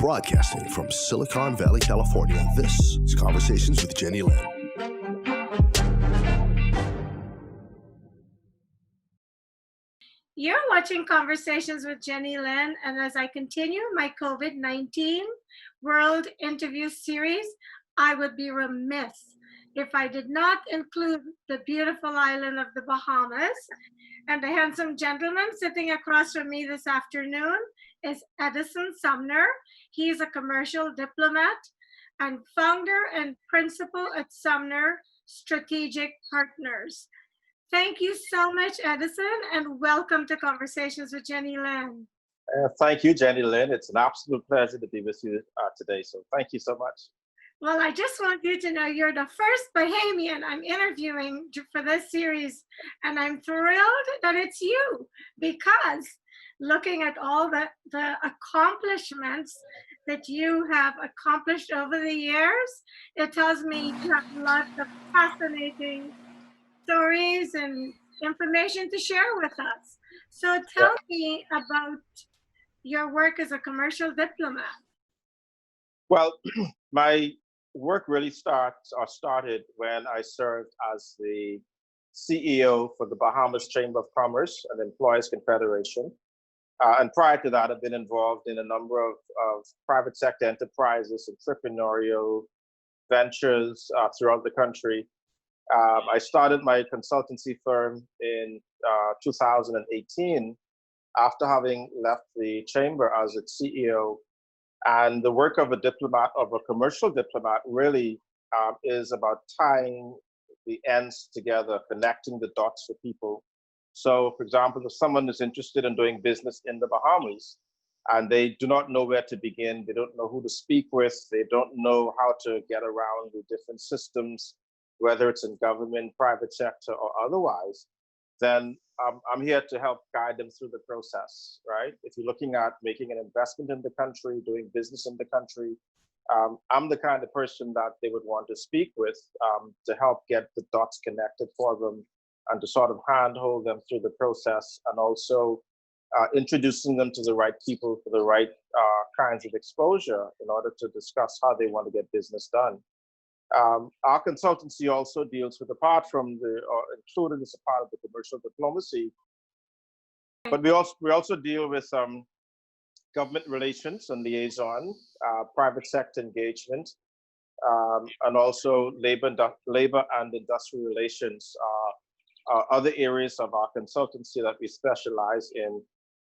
Broadcasting from Silicon Valley, California, this is Conversations with Jennylyn. You're watching Conversations with Jennylyn, and as I continue my COVID-19 World Interview Series, I would be remiss if I did not include the beautiful island of the Bahamas. And the handsome gentleman sitting across from me this afternoon is Edison Sumner. He is a commercial diplomat and founder and principal at Sumner Strategic Partners. Thank you so much, Edison, and welcome to Conversations with Jennylyn. Thank you, Jennylyn. It's an absolute pleasure to be with you today, so thank you so much. Well, I just want you to know you're the first Bahamian I'm interviewing for this series, and I'm thrilled that it's you, because looking at all the accomplishments that you have accomplished over the years, it tells me you have lots of fascinating stories and information to share with us. So tell me about your work as a commercial diplomat. Well, my work really started when I served as the CEO for the Bahamas Chamber of Commerce and Employers Confederation. And prior to that, I've been involved in a number of private sector enterprises, entrepreneurial ventures throughout the country. I started my consultancy firm in 2018 after having left the chamber as its CEO. And the work of a diplomat, of a commercial diplomat, really is about tying the ends together, connecting the dots for people. So, for example, if someone is interested in doing business in the Bahamas and they do not know where to begin, they don't know who to speak with, they don't know how to get around the different systems, whether it's in government, private sector, or otherwise, then I'm here to help guide them through the process, right? If you're looking at making an investment in the country, doing business in the country, I'm the kind of person that they would want to speak with to help get the dots connected for them and to sort of handhold them through the process, and also introducing them to the right people for the right kinds of exposure in order to discuss how they want to get business done. Our consultancy also deals with, apart from included as a part of the commercial diplomacy, but we also deal with government relations and liaison, private sector engagement, and also labor and industrial relations are other areas of our consultancy that we specialize in.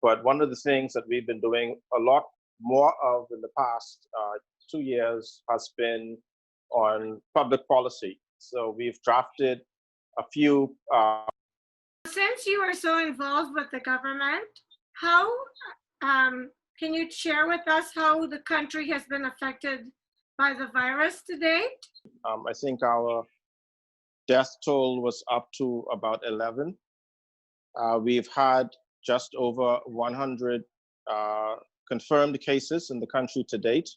But one of the things that we've been doing a lot more of in the past 2 years has been on public policy. So we've drafted a few. Since you are so involved with the government, how can you share with us how the country has been affected by the virus to date? I think our death toll was up to about 11. We've had just over 100 confirmed cases in the country to date.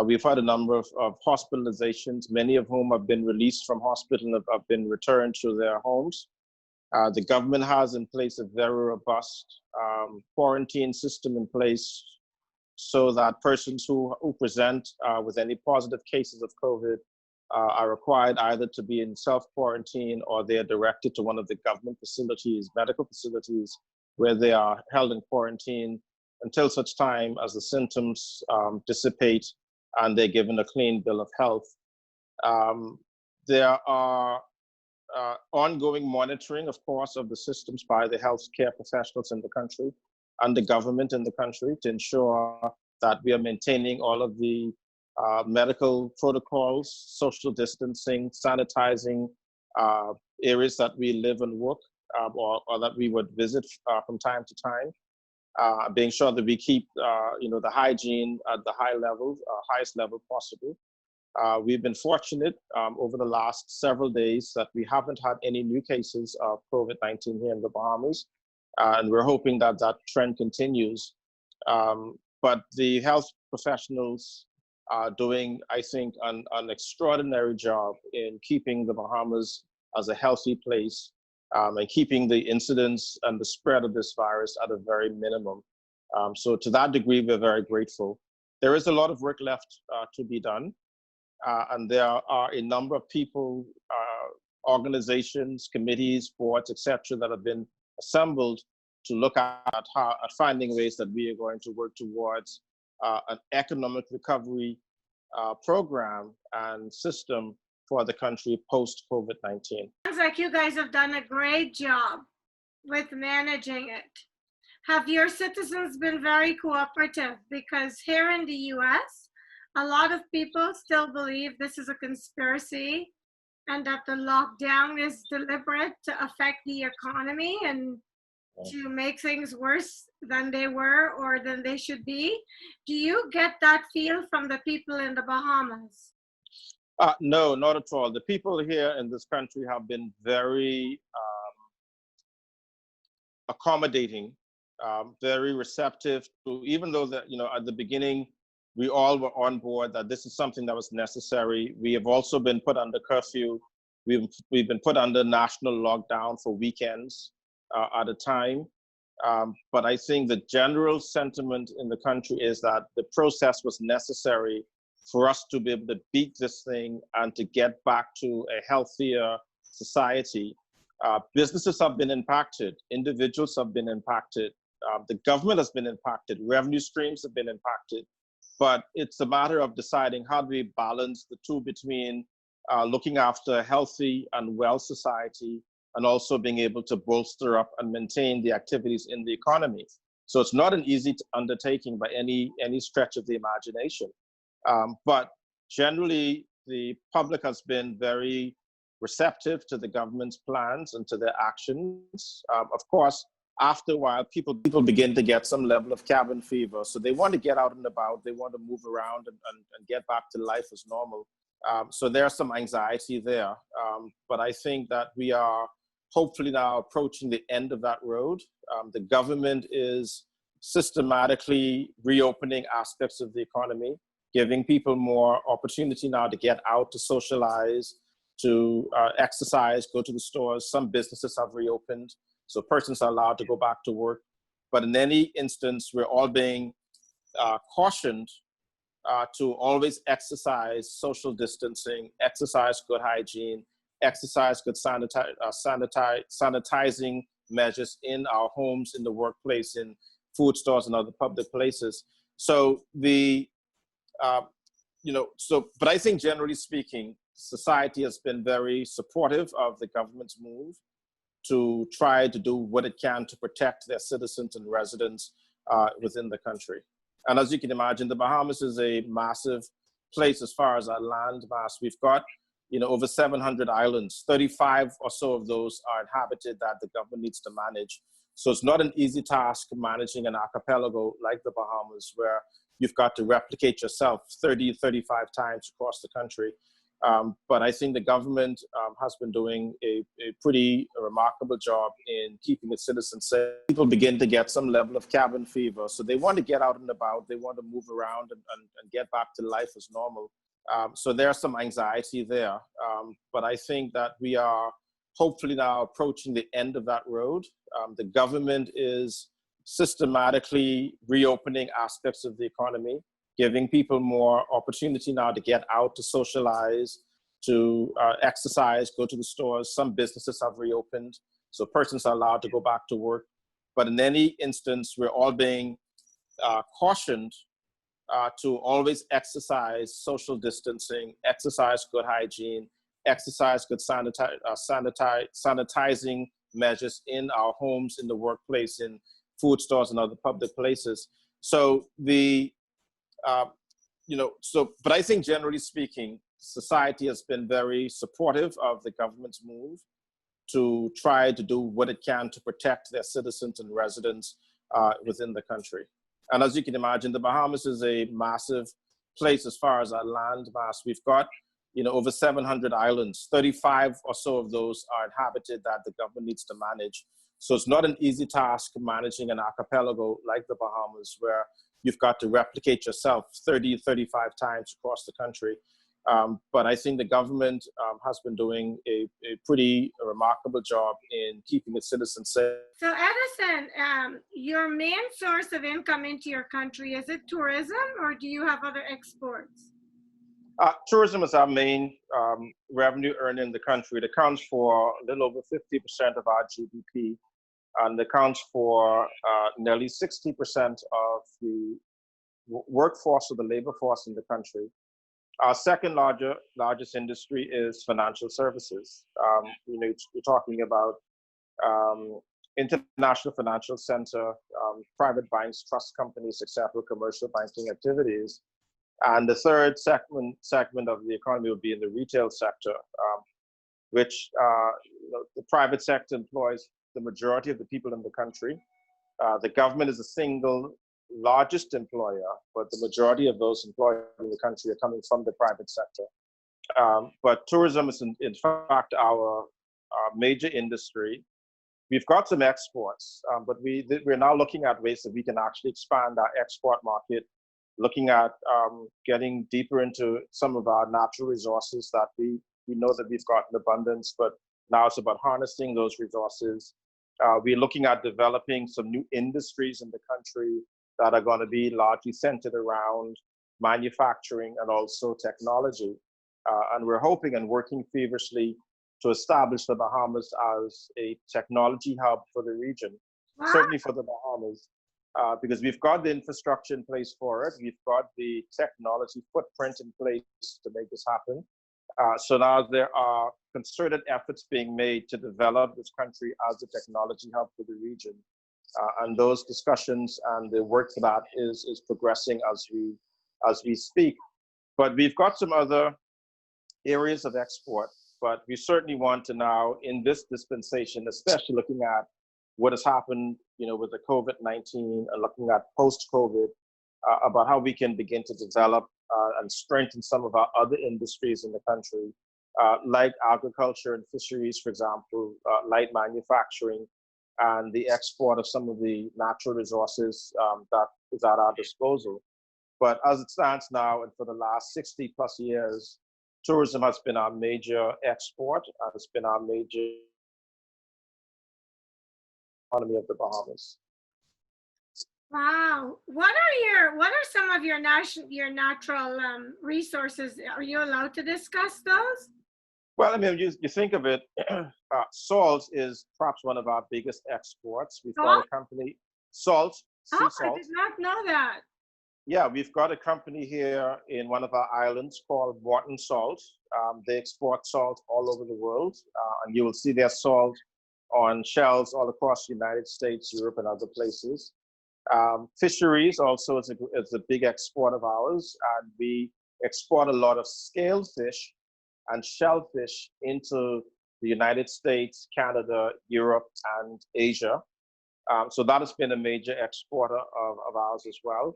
We've had a number of hospitalizations, many of whom have been released from hospital and have been returned to their homes. The government has in place a very robust quarantine system in place so that persons who present with any positive cases of COVID are required either to be in self-quarantine or they are directed to one of the government facilities, medical facilities, where they are held in quarantine until such time as the symptoms dissipate and they're given a clean bill of health. There are ongoing monitoring, of course, of the systems by the healthcare professionals in the country and the government in the country to ensure that we are maintaining all of the medical protocols, social distancing, sanitizing areas that we live and work or that we would visit from time to time. Being sure that we keep the hygiene at the highest level possible. We've been fortunate over the last several days that we haven't had any new cases of COVID-19 here in the Bahamas, and we're hoping that that trend continues. But the health professionals are doing, I think, an extraordinary job in keeping the Bahamas as a healthy place and keeping the incidence and the spread of this virus at a very minimum. So to that degree, we're very grateful. there is a lot of work left to be done. And there are a number of people, organizations, committees, boards, etc., that have been assembled to look at finding ways that we are going to work towards an economic recovery program and system for the country post COVID-19. Sounds like you guys have done a great job with managing it. Have your citizens been very cooperative? Because here in the US, a lot of people still believe this is a conspiracy and that the lockdown is deliberate to affect the economy and to make things worse than they were or than they should be. Do you get that feel from the people in the Bahamas? No, not at all. The people here in this country have been very accommodating, very receptive to, even though that, at the beginning, we all were on board that this is something that was necessary. We have also been put under curfew. We've been put under national lockdown for weekends at a time. But I think the general sentiment in the country is that the process was necessary for us to be able to beat this thing and to get back to a healthier society. Businesses have been impacted. Individuals have been impacted. The government has been impacted. Revenue streams have been impacted. But it's a matter of deciding how do we balance the two between looking after a healthy and well society and also being able to bolster up and maintain the activities in the economy. So it's not an easy undertaking by any stretch of the imagination. But generally, the public has been very receptive to the government's plans and to their actions. Of course, after a while, people begin to get some level of cabin fever. So they want to get out and about. They want to move around and get back to life as normal. So there's some anxiety there. But I think that we are hopefully now approaching the end of that road. The government is systematically reopening aspects of the economy, giving people more opportunity now to get out, to socialize, to exercise, go to the stores. Some businesses have reopened, so persons are allowed to go back to work. But in any instance, we're all being cautioned to always exercise social distancing, exercise good hygiene, exercise good sanitizing measures in our homes, in the workplace, in food stores and other public places. So but I think generally speaking, society has been very supportive of the government's move to try to do what it can to protect their citizens and residents within the country. And as you can imagine, the Bahamas is a massive place as far as our land mass. We've got, over 700 islands. 35 or so of those are inhabited that the government needs to manage. So it's not an easy task managing an archipelago like the Bahamas, where you've got to replicate yourself 30, 35 times across the country. But I think the government has been doing a pretty remarkable job in keeping its citizens safe. People begin to get some level of cabin fever. So they want to get out and about. They want to move around and get back to life as normal. So there's some anxiety there. But I think that we are hopefully now approaching the end of that road. The government is systematically reopening aspects of the economy, giving people more opportunity now to get out, to socialize, to exercise, go to the stores. Some businesses have reopened, so persons are allowed to go back to work. But in any instance, we're all being cautioned to always exercise social distancing, exercise good hygiene, exercise good sanitizing measures in our homes, in the workplace, in food stores and other public places. So but I think generally speaking, society has been very supportive of the government's move to try to do what it can to protect their citizens and residents within the country. And as you can imagine, the Bahamas is a massive place as far as our land mass. We've got, over 700 islands. 35 or so of those are inhabited that the government needs to manage. So it's not an easy task managing an archipelago like the Bahamas, where you've got to replicate yourself 30, 35 times across the country. But I think the government has been doing a pretty remarkable job in keeping its citizens safe. So Edison, your main source of income into your country, is it tourism or do you have other exports? Tourism is our main revenue earner in the country. It accounts for a little over 50% of our GDP and accounts for nearly 60% of the workforce or the labor force in the country. Our second largest industry is financial services. You're talking about international financial center, private banks, trust companies, etc., commercial banking activities. And the third segment of the economy would be in the retail sector, which the private sector employs the majority of the people in the country. The government is the single largest employer, but the majority of those employed in the country are coming from the private sector. But tourism is in fact our major industry. We've got some exports, but we're now looking at ways that we can actually expand our export market, looking at getting deeper into some of our natural resources that we know that we've got in abundance, but now it's about harnessing those resources. We're looking at developing some new industries in the country that are going to be largely centered around manufacturing and also technology. And we're hoping and working feverishly to establish the Bahamas as a technology hub for the region, certainly for the Bahamas, because we've got the infrastructure in place for it. We've got the technology footprint in place to make this happen. So now there are concerted efforts being made to develop this country as a technology hub for the region. And those discussions and the work for that is progressing as we speak. But we've got some other areas of export, but we certainly want to now, in this dispensation, especially looking at what has happened, with the COVID-19 and looking at post-COVID, about how we can begin to develop and strengthen some of our other industries in the country, like agriculture and fisheries, for example, light manufacturing, and the export of some of the natural resources that is at our disposal. But as it stands now, and for the last 60 plus years, tourism has been our major export, and it's been our major economy of the Bahamas. Wow. What are some of your natural resources? Are you allowed to discuss those? Well, I mean, you think of it, salt is perhaps one of our biggest exports. We've got a company, salt, sea salt. I did not know that. Yeah, we've got a company here in one of our islands called Morton Salt. They export salt all over the world, and you will see their salt on shelves all across the United States, Europe, and other places. Fisheries also is a big export of ours, and we export a lot of scaled fish and shellfish into the United States, Canada, Europe, and Asia. So that has been a major exporter of ours as well.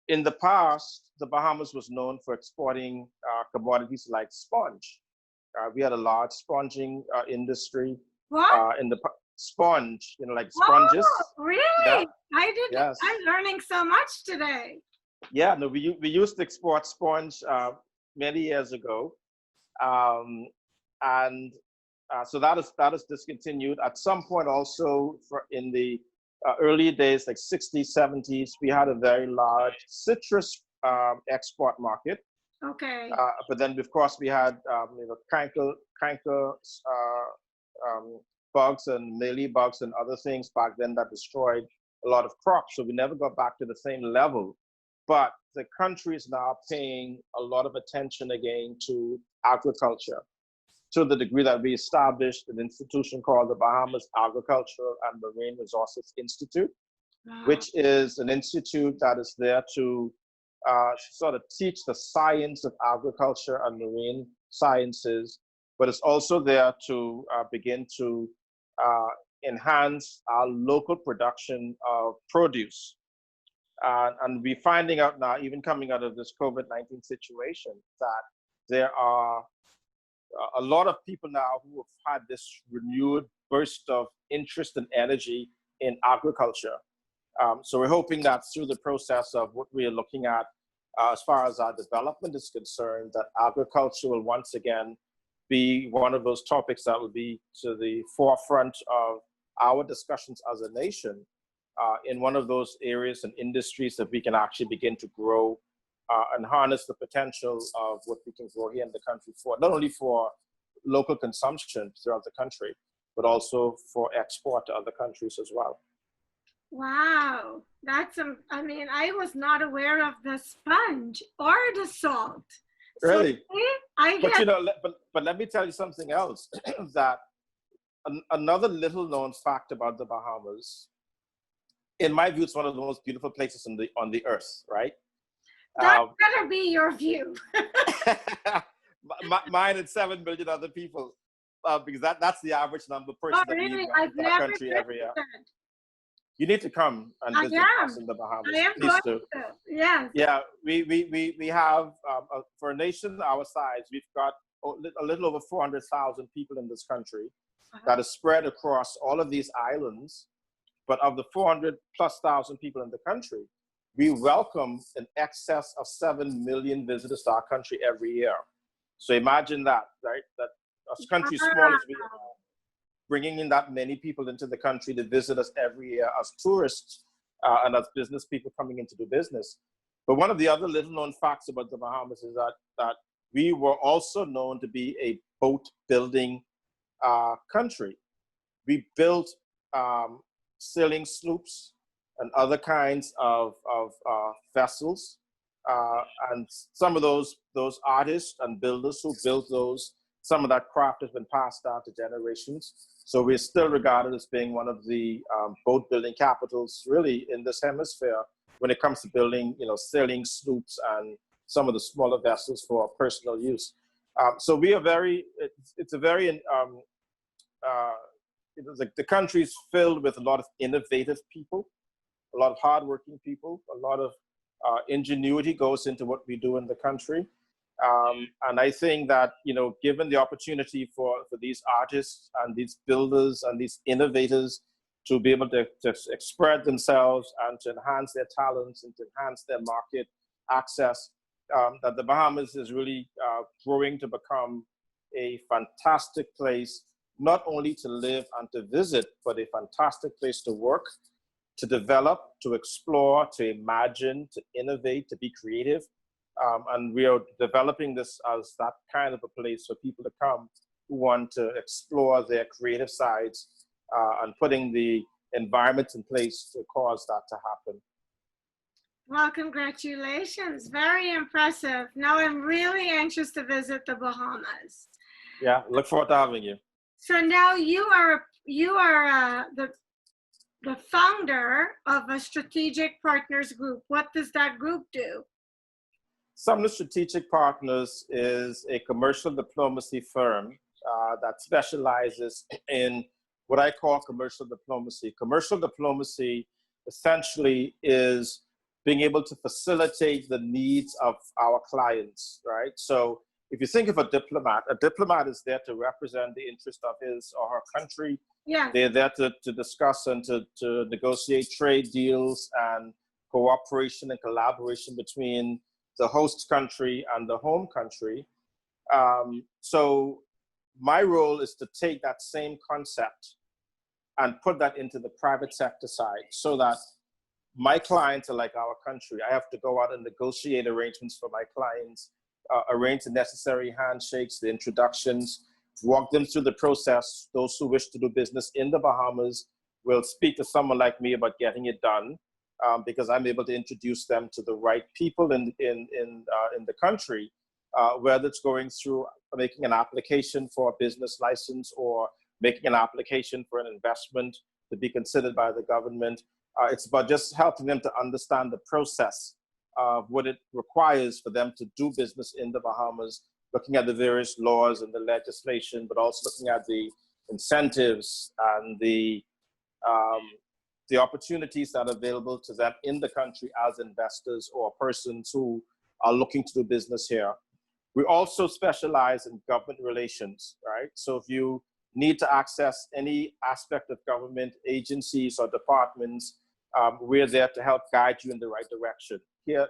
In the past, the Bahamas was known for exporting commodities like sponge. We had a large sponging industry. What? In the sponge, like sponges. Oh, really? Yeah. Yes. I'm learning so much today. Yeah, no, we used to export sponge many years ago. So that is discontinued. At some point also in the early days, like 60s, 70s, we had a very large citrus export market. Okay. But then, of course, we had canker bugs and mealy bugs and other things back then that destroyed a lot of crops. So we never got back to the same level. But the country is now paying a lot of attention again to agriculture, to the degree that we established an institution called the Bahamas Agricultural and Marine Resources Institute, which is an institute that is there to sort of teach the science of agriculture and marine sciences, but it's also there to begin to enhance our local production of produce. And we're finding out now, even coming out of this COVID-19 situation, that there are a lot of people now who have had this renewed burst of interest and energy in agriculture. So we're hoping that through the process of what we are looking at as far as our development is concerned, that agriculture will once again be one of those topics that will be to the forefront of our discussions as a nation, in one of those areas and industries that we can actually begin to grow and harness the potential of what we can grow here in the country for, not only for local consumption throughout the country, but also for export to other countries as well. Wow, that's I mean, I was not aware of the sponge or the salt. Really? So I But get, you know, but let me tell you something else. That another little known fact about the Bahamas, in my view, it's one of the most beautiful places on the earth, right? that better be your view. Mine and 7 million other people, because that's the average number of person Oh, that we really? welcome I've to our never country every year. visited. You need to come and I visit us am. in the Bahamas. I am Please going do. to. Yes. Yeah, we have, for a nation our size, we've got a little over 400,000 people in this country that is spread across all of these islands. But of the 400,000+ people in the country, we welcome in excess of 7 million visitors to our country every year. So imagine that, right? That a country small as we are, bringing in that many people into the country to visit us every year as tourists and as business people coming in to do business. But one of the other little known facts about the Bahamas is that we were also known to be a boat building country. We built sailing sloops and other kinds of vessels. And some of those artists and builders who built those, some of that craft has been passed down to generations. So we're still regarded as being one of the boat building capitals really in this hemisphere when it comes to building, sailing sloops and some of the smaller vessels for personal use. So we are the country is filled with a lot of innovative people, a lot of hardworking people, a lot of ingenuity goes into what we do in the country. And I think that, given the opportunity for these artists and these builders and these innovators to be able to express themselves and to enhance their talents and to enhance their market access, that the Bahamas is really growing to become a fantastic place, not only to live and to visit, but a fantastic place to work, to develop, to explore, to imagine, to innovate, to be creative. And we are developing this as that kind of a place for people to come who want to explore their creative sides and putting the environments in place to cause that to happen. Well, congratulations. Very impressive. Now I'm really anxious to visit the Bahamas. Yeah, look forward to having you. So now you are the founder of a strategic partners group. What does that group do? Sumner Strategic Partners is a commercial diplomacy firm that specializes in what I call commercial diplomacy. Commercial diplomacy essentially is being able to facilitate the needs of our clients, right? So if you think of a diplomat is there to represent the interest of his or her country. Yeah. They're there to discuss and to negotiate trade deals and cooperation and collaboration between the host country and the home country. So my role is to take that same concept and put that into the private sector side so that my clients are like our country. I have to go out and negotiate arrangements for my clients, arrange the necessary handshakes, the introductions, walk them through the process. Those who wish to do business in the Bahamas will speak to someone like me about getting it done, because I'm able to introduce them to the right people in the country, whether it's going through making an application for a business license or making an application for an investment to be considered by the government. It's about just helping them to understand the process of what it requires for them to do business in the Bahamas, looking at the various laws and the legislation, but also looking at the incentives and the opportunities that are available to them in the country as investors or persons who are looking to do business here. We also specialize in government relations, right? So if you need to access any aspect of government agencies or departments, we're there to help guide you in the right direction. Here,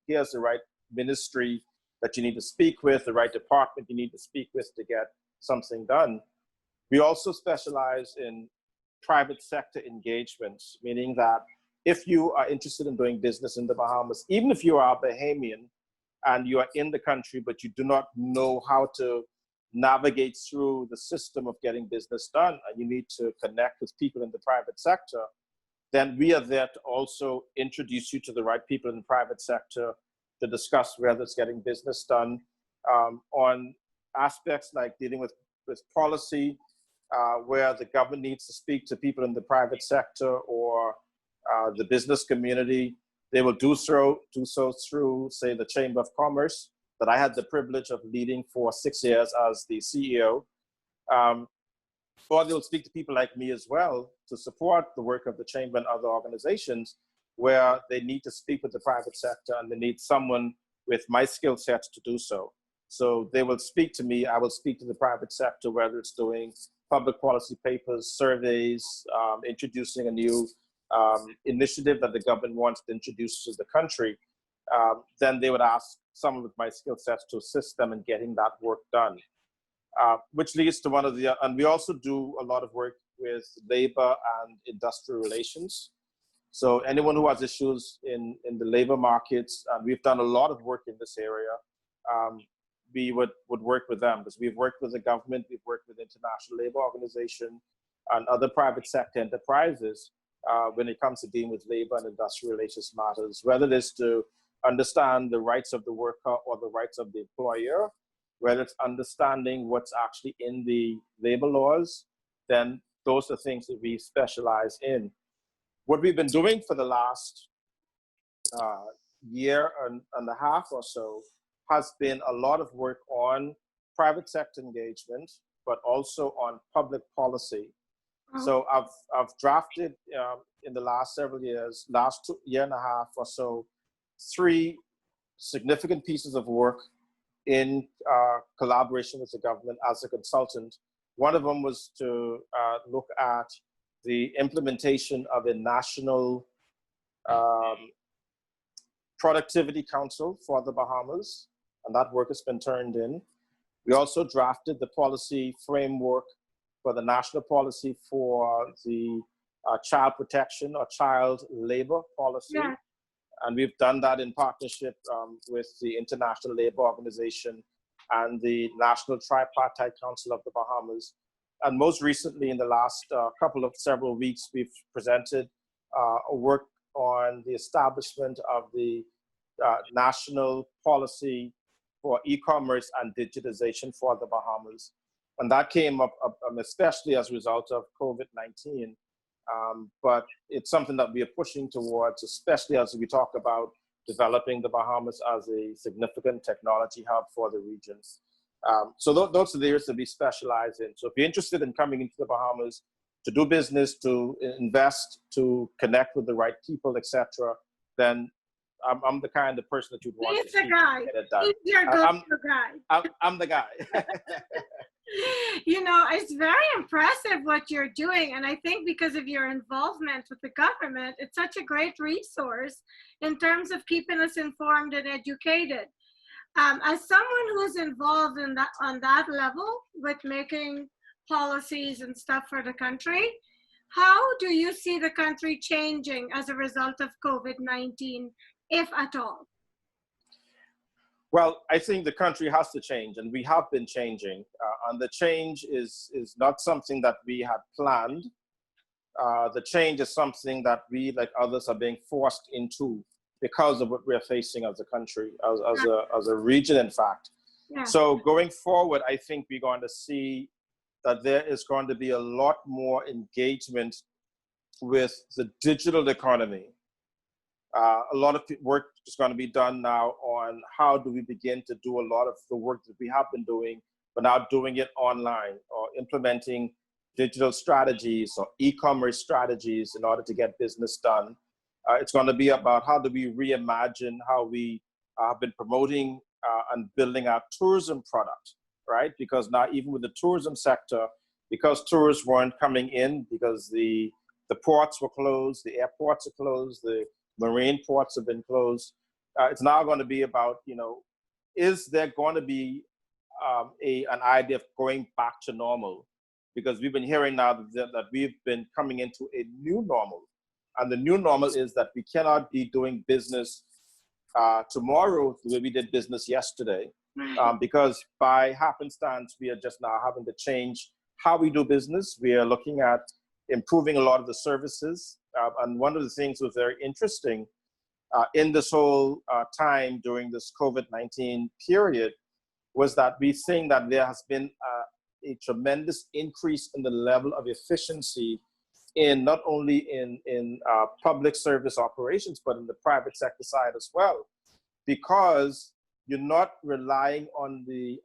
here's the right ministry that you need to speak with, the right department you need to speak with to get something done. We also specialize in private sector engagements, meaning that if you are interested in doing business in the Bahamas, even if you are a Bahamian and you are in the country, but you do not know how to navigate through the system of getting business done, and you need to connect with people in the private sector, then we are there to also introduce you to the right people in the private sector to discuss whether it's getting business done on aspects like dealing with policy, where the government needs to speak to people in the private sector or the business community. They will do so through, say, the Chamber of Commerce that I had the privilege of leading for 6 years as the CEO. Or they'll speak to people like me as well to support the work of the Chamber and other organizations where they need to speak with the private sector and they need someone with my skill sets to do so. So they will speak to me, I will speak to the private sector, whether it's doing public policy papers, surveys, introducing a new initiative that the government wants to introduce to the country. Then they would ask someone with my skill sets to assist them in getting that work done. Which leads to one of the, and we also do a lot of work with labor and industrial relations. So anyone who has issues in the labor markets, and we've done a lot of work in this area, we would work with them because we've worked with the government, we've worked with International Labor Organization and other private sector enterprises when it comes to dealing with labor and industrial relations matters, whether it is to understand the rights of the worker or the rights of the employer, whether it's understanding what's actually in the labor laws, then those are things that we specialize in. What we've been doing for the last year and a half or so has been a lot of work on private sector engagement, but also on public policy. So I've drafted in the last several years, year and a half or so, 3 significant pieces of work in collaboration with the government as a consultant. One of them was to look at the implementation of a national productivity council for the Bahamas, and that work has been turned in. We also drafted the policy framework for the national policy for the child protection or child labor policy. Yeah. And we've done that in partnership with the International Labor Organization and the National Tripartite Council of the Bahamas. And most recently, in the last several weeks, we've presented a work on the establishment of the national policy for e-commerce and digitization for the Bahamas. And that came up especially as a result of Covid-19. But it's something that we are pushing towards, especially as we talk about developing the Bahamas as a significant technology hub for the region. So those are the areas that we specialize in. So if you're interested in coming into the Bahamas to do business, to invest, to connect with the right people, etc., then I'm the kind of person that you'd want to get it done. He's your go-to guy. I'm the guy. You know, it's very impressive what you're doing. And I think because of your involvement with the government, it's such a great resource in terms of keeping us informed and educated. As someone who's involved in that, on that level with making policies and stuff for the country, how do you see the country changing as a result of COVID-19, if at all? Well, I think the country has to change, and we have been changing. And the change is not something that we had planned. The change is something that we, like others, are being forced into because of what we're facing as a country, as a region, in fact. Yeah. So going forward, I think we're going to see that there is going to be a lot more engagement with the digital economy. A lot of work is going to be done now on how do we begin to do a lot of the work that we have been doing, but now doing it online or implementing digital strategies or e-commerce strategies in order to get business done. It's going to be about how do we reimagine how we have been promoting and building our tourism product, right? Because now even with the tourism sector, because tourists weren't coming in because the ports were closed, the airports are closed, the marine ports have been closed. It's now going to be about, is there going to be an idea of going back to normal? Because we've been hearing now that we've been coming into a new normal. And the new normal is that we cannot be doing business tomorrow the way we did business yesterday. Because by happenstance, we are just now having to change how we do business. We are looking at improving a lot of the services. And one of the things that was very interesting in this whole time during this COVID-19 period was that we're seeing that there has been a tremendous increase in the level of efficiency in not only in public service operations, but in the private sector side as well, because you're not relying on the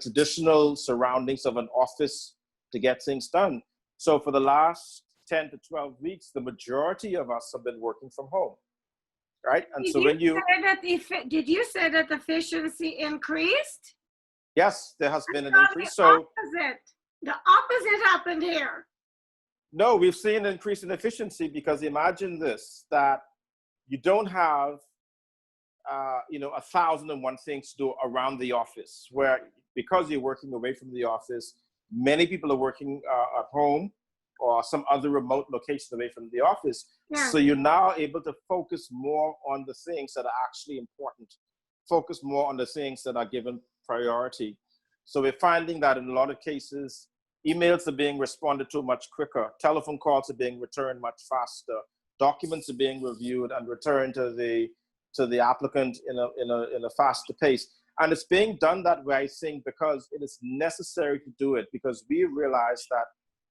traditional surroundings of an office to get things done. So for the last 10 to 12 weeks, the majority of us have been working from home, right? And so when you did you say that the efficiency increased? Yes, there has been an increase. The opposite happened here. No, we've seen an increase in efficiency because imagine this, that you don't have 1,001 things to do around the office, where because you're working away from the office, many people are working at home or some other remote location away from the office. Yeah. So you're now able to focus more on the things that are actually important, focus more on the things that are given priority. So we're finding that in a lot of cases, emails are being responded to much quicker, telephone calls are being returned much faster, documents are being reviewed and returned to the applicant in a faster pace. And it's being done that way, I think, because it is necessary to do it, because we realize that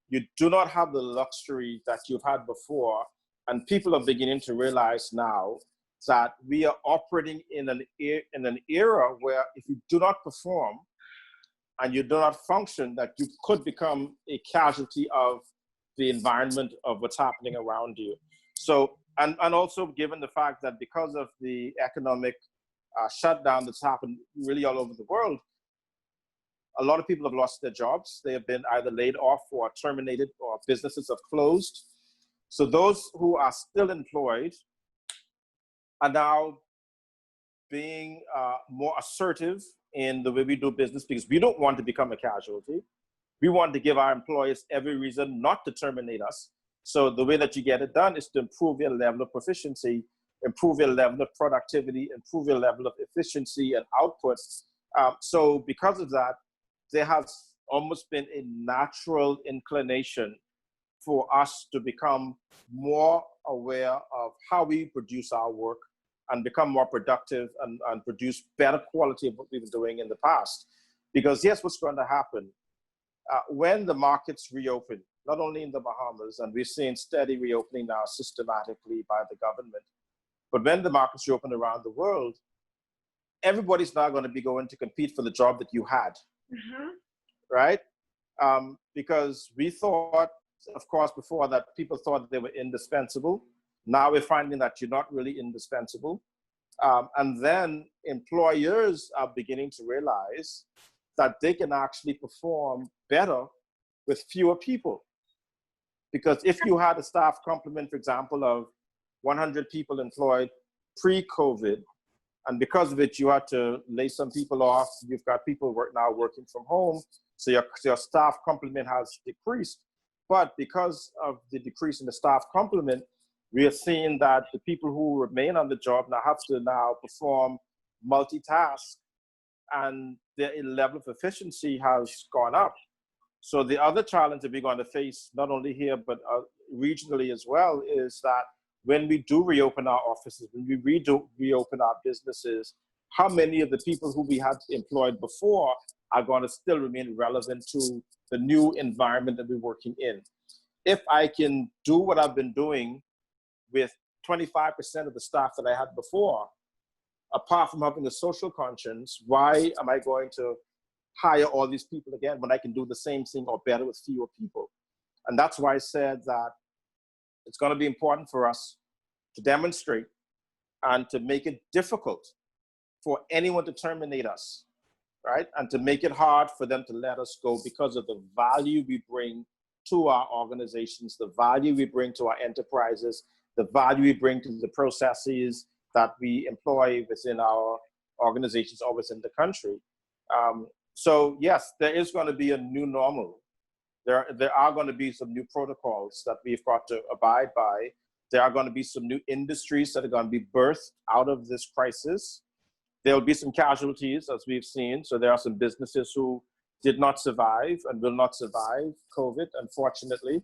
you do not have the luxury that you've had before. And people are beginning to realize now that we are operating in an era where if you do not perform and you do not function, that you could become a casualty of the environment of what's happening around you. So, and also given the fact that because of the economic shutdown that's happened really all over the world, a lot of people have lost their jobs. They have been either laid off or terminated, or businesses have closed. So those who are still employed are now being more assertive in the way we do business, because we don't want to become a casualty. We want to give our employees every reason not to terminate us. So the way that you get it done is to improve your level of proficiency, improve your level of productivity, improve your level of efficiency and output. So because of that, there has almost been a natural inclination for us to become more aware of how we produce our work and become more productive and produce better quality of what we've been doing in the past. Because yes, what's going to happen? When the markets reopen, not only in the Bahamas, and we're seeing steady reopening now systematically by the government, but when the markets reopen around the world, everybody's now going to be going to compete for the job that you had, right? Because we thought, of course, before that people thought that they were indispensable. Now we're finding that you're not really indispensable. And then employers are beginning to realize that they can actually perform better with fewer people. Because if you had a staff complement, for example, of 100 people employed pre-COVID, and because of it, you had to lay some people off, you've got people now working from home, so your staff complement has decreased. But because of the decrease in the staff complement, we are seeing that the people who remain on the job now have to now perform multitask, and their level of efficiency has gone up. So the other challenge that we're going to face, not only here, but regionally as well, is that when we do reopen our offices, when we reopen our businesses, how many of the people who we had employed before are going to still remain relevant to the new environment that we're working in? If I can do what I've been doing with 25% of the staff that I had before, apart from having a social conscience, why am I going to hire all these people again when I can do the same thing or better with fewer people? And that's why I said that it's going to be important for us to demonstrate and to make it difficult for anyone to terminate us, right? And to make it hard for them to let us go because of the value we bring to our organizations, the value we bring to our enterprises, the value we bring to the processes that we employ within our organizations or within the country. So yes, there is going to be a new normal. There are going to be some new protocols that we've got to abide by. There are going to be some new industries that are going to be birthed out of this crisis. There will be some casualties, as we've seen. So there are some businesses who did not survive and will not survive COVID, unfortunately.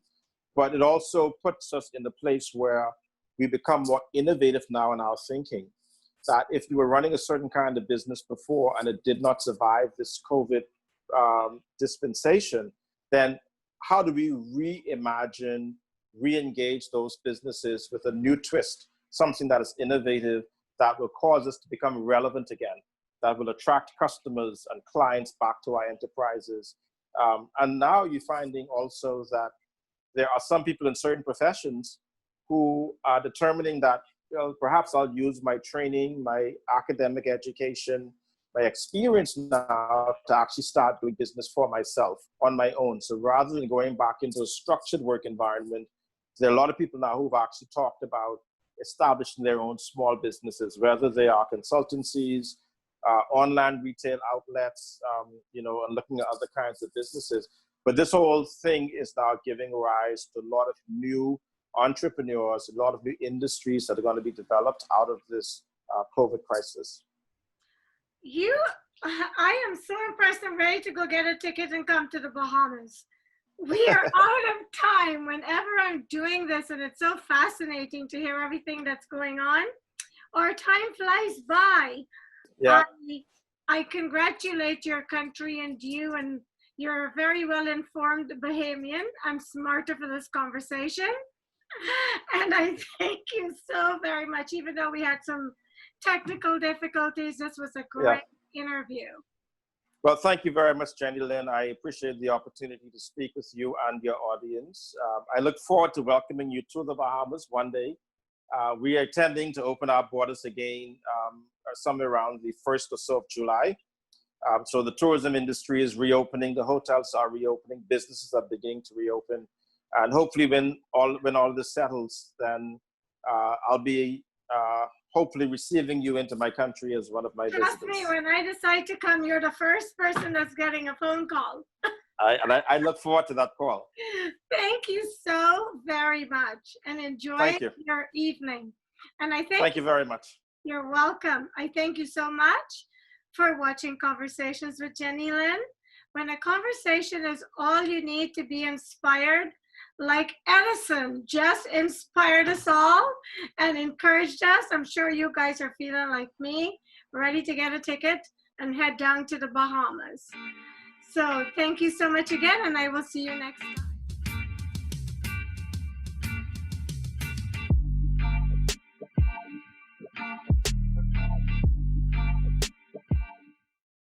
But it also puts us in a place where we become more innovative now in our thinking. That if you were running a certain kind of business before and it did not survive this COVID dispensation, then how do we reimagine, re-engage those businesses with a new twist, something that is innovative, that will cause us to become relevant again, that will attract customers and clients back to our enterprises. And now you're finding also that there are some people in certain professions who are determining that, well, perhaps I'll use my training, my academic education, my experience now to actually start doing business for myself on my own. So rather than going back into a structured work environment, there are a lot of people now who've actually talked about establishing their own small businesses, whether they are consultancies, online retail outlets, and looking at other kinds of businesses. But this whole thing is now giving rise to a lot of new entrepreneurs, a lot of new industries that are going to be developed out of this COVID crisis. I am so impressed. I'm ready to go get a ticket and come to the Bahamas. We are out of time whenever I'm doing this, and it's so fascinating to hear everything that's going on. Our time flies by. Yeah. I congratulate your country and you, and you're a very well-informed Bahamian. I'm smarter for this conversation. And I thank you so very much. Even though we had some technical difficulties, this was a great interview. Well, thank you very much, Jennylyn. I appreciate the opportunity to speak with you and your audience. I look forward to welcoming you to the Bahamas one day. We are intending to open our borders again somewhere around the 1st or so of July. So the tourism industry is reopening, the hotels are reopening, businesses are beginning to reopen. And hopefully when all this settles, then I'll be hopefully receiving you into my country as one of my visitors. Trust me, when I decide to come, you're the first person that's getting a phone call. I look forward to that call. Thank you so very much, and enjoy your evening. And thank you very much. You're welcome. I thank you so much for watching Conversations with Jennylyn. When a conversation is all you need to be inspired, like Edison just inspired us all and encouraged us. I'm sure you guys are feeling like me, ready to get a ticket and head down to the Bahamas. So thank you so much again, and I will see you next time.